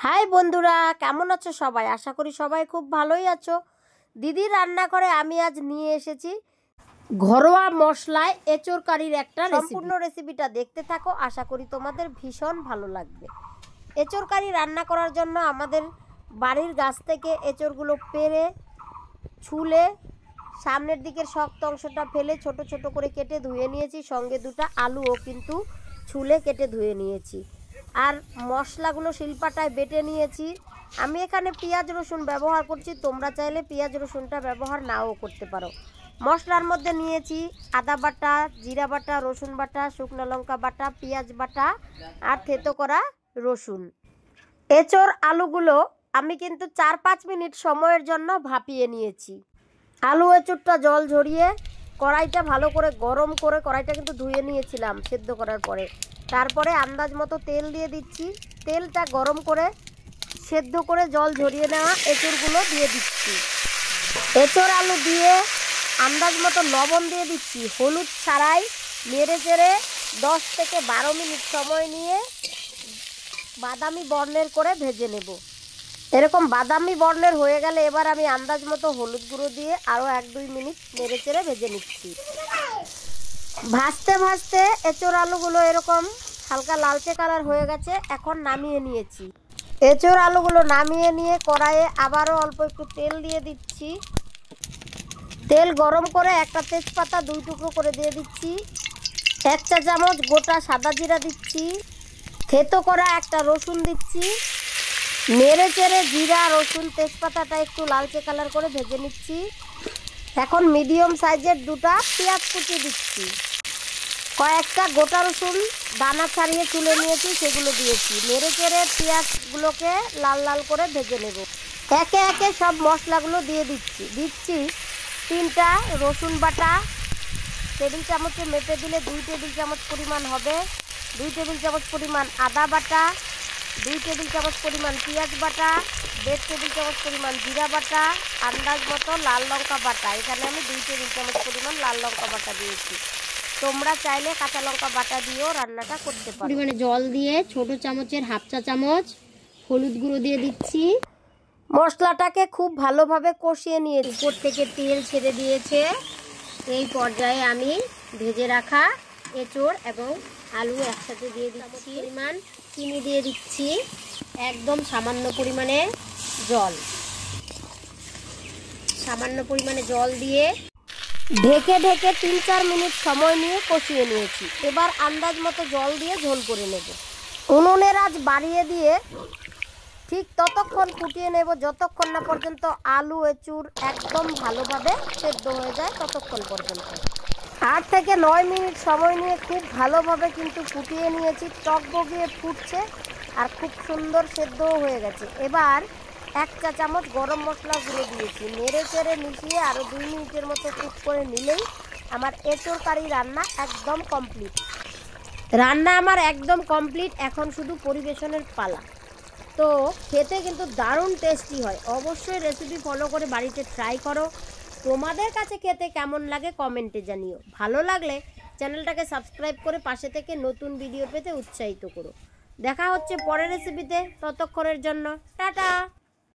High বন্ধুরা, কেমন আছো সবাই? আশা করি সবাই খুব ভালোই আছো। দিদি রান্না করে আমি আজ নিয়ে এসেছি ঘরোয়া মশলায় এঁচোড় কারির একটা সম্পূর্ণ রেসিপিটা দেখতে থাকো। আশা করি তোমাদের ভীষণ ভালো লাগবে। এঁচোড় কারি রান্না করার জন্য আমাদের বাড়ির গাছ থেকে এঁচোড়গুলো পেড়ে ছুলে সামনের দিকের শক্ত অংশটা ফেলে ছোট ছোট করে কেটে ধুয়ে নিয়েছি। সঙ্গে দুটো আলুও কিন্তু ছুলে কেটে ধুয়ে নিয়েছি। আর মশলাগুলো শিলপাটায় বেটে নিয়েছি। আমি এখানে পেঁয়াজ রসুন ব্যবহার করছি, তোমরা চাইলে পেঁয়াজ রসুনটা ব্যবহার নাও করতে পারো। মশলার মধ্যে নিয়েছি আদা বাটা, জিরা বাটা, রসুন বাটা, শুকনো লঙ্কা বাটা, পেঁয়াজ বাটা আর থেতো করা রসুন। এঁচোড় আলুগুলো আমি কিন্তু 4-5 মিনিট সময়ের জন্য ভাপিয়ে নিয়েছি। আলু এঁচোড়টা জল ঝরিয়ে কড়াইটা ভালো করে গরম করে, কড়াইটা কিন্তু ধুয়ে নিয়েছিলাম সেদ্ধ করার পরে। তারপরে আন্দাজ মতো তেল দিয়ে দিচ্ছি। তেলটা গরম করে সেদ্ধ করে জল ঝরিয়ে নেওয়া এঁচোড়গুলো দিয়ে দিচ্ছি। এঁচোড় আলু দিয়ে আন্দাজ মতো লবণ দিয়ে দিচ্ছি। হলুদ ছাড়াই নেড়ে চেড়ে 10 থেকে 12 মিনিট সময় নিয়ে বাদামি বর্ণের করে ভেজে নেব। এরকম বাদামি বর্ণের হয়ে গেলে এবার আমি আন্দাজ মতো হলুদ গুঁড়ো দিয়ে আরও 1-2 মিনিট নেড়ে চেড়ে ভেজে নিচ্ছি। ভাজতে ভাজতে এঁচোড় আলুগুলো এরকম হালকা লালচে কালার হয়ে গেছে। এখন নামিয়ে নিয়েছি। এঁচোড় আলুগুলো নামিয়ে নিয়ে কড়াইয়ে আবারও অল্প একটু তেল দিয়ে দিচ্ছি। তেল গরম করে একটা তেজপাতা 2 টুকরো করে দিয়ে দিচ্ছি। 1 চা চামচ গোটা সাদা জিরা দিচ্ছি। থেতো করা একটা রসুন দিচ্ছি। নেড়ে চেড়ে জিরা, রসুন, তেজপাতাটা একটু লালচে কালার করে ভেজে নিচ্ছি। এখন মিডিয়াম সাইজের 2টা পেঁয়াজ কুচি দিচ্ছি। কয়েকটা গোটা রসুন দানা ছাড়িয়ে তুলে নিয়েছি, সেগুলো দিয়েছি। নেড়ে চেড়ে পেঁয়াজগুলোকে লাল লাল করে ভেজে নেব। একে একে সব মশলাগুলো দিয়ে দিচ্ছি 3টা রসুন বাটা, টেবিল চামচে মেপে দিলে 2 টেবিল চামচ পরিমাণ হবে। 2 টেবিল চামচ পরিমাণ আদা বাটা, 2 টেবিল চামচ পরিমাণ পেঁয়াজ বাটা, 1.5 টেবিল চামচ পরিমাণ জিরা বাটা, আন্দাজ মতো লাল লঙ্কা বাটা। এখানে আমি 2 টেবিল চামচ পরিমাণ লাল লঙ্কা বাটা দিয়েছি। তোমরা চাইলে কাঁচা লঙ্কা বাটা দিয়েও রান্নাটা করতে পারো। পরিমাণে জল দিয়ে ছোট চামচের 1/2 চা চামচ হলুদ গুঁড়ো দিয়ে দিচ্ছি। মশলাটাকে খুব ভালোভাবে কষিয়ে নিয়ে উপর থেকে তেল ছেড়ে দিয়েছে। এই পর্যায়ে আমি ভেজে রাখা এঁচোড় এবং আলু একসাথে দিয়ে দিচ্ছি। পরিমাণ চিনি দিয়ে দিচ্ছি। একদম সামান্য পরিমাণে জল দিয়ে ঢেকে 3-4 মিনিট সময় নিয়ে কষিয়ে নিয়েছি। এবার আন্দাজ মতো জল দিয়ে ঝোল করে নেব। উনুনের আঁচ বাড়িয়ে দিয়ে ঠিক ততক্ষণ ফুটিয়ে নেব যতক্ষণ না পর্যন্ত আলু এঁচোড় একদম ভালোভাবে সেদ্ধ হয়ে যায়, ততক্ষণ পর্যন্ত। 8 থেকে 9 মিনিট সময় নিয়ে খুব ভালোভাবে কিন্তু ফুটিয়ে নিয়েছি। টকবগিয়ে ফুটছে আর খুব সুন্দর সেদ্ধও হয়ে গেছে। এবার 1 চা চামচ গরম মশলা গুঁড়ো দিয়েছি। নেড়ে চেড়ে মিশিয়ে আরও 2 মিনিটের মতো কুক করে নিলেই আমার এঁচোড় কারি রান্না একদম কমপ্লিট। এখন শুধু পরিবেশনের পালা। তো খেতে কিন্তু দারুণ টেস্টি হয়। অবশ্যই রেসিপি ফলো করে বাড়িতে ট্রাই করো। তোমাদের কাছে খেতে কেমন লাগে কমেন্টে জানিও। ভালো লাগলে চ্যানেলটাকে সাবস্ক্রাইব করে পাশে থেকে নতুন ভিডিও পেতে উৎসাহিত করো। দেখা হচ্ছে পরের রেসিপিতে। ততক্ষণের জন্য টাটা।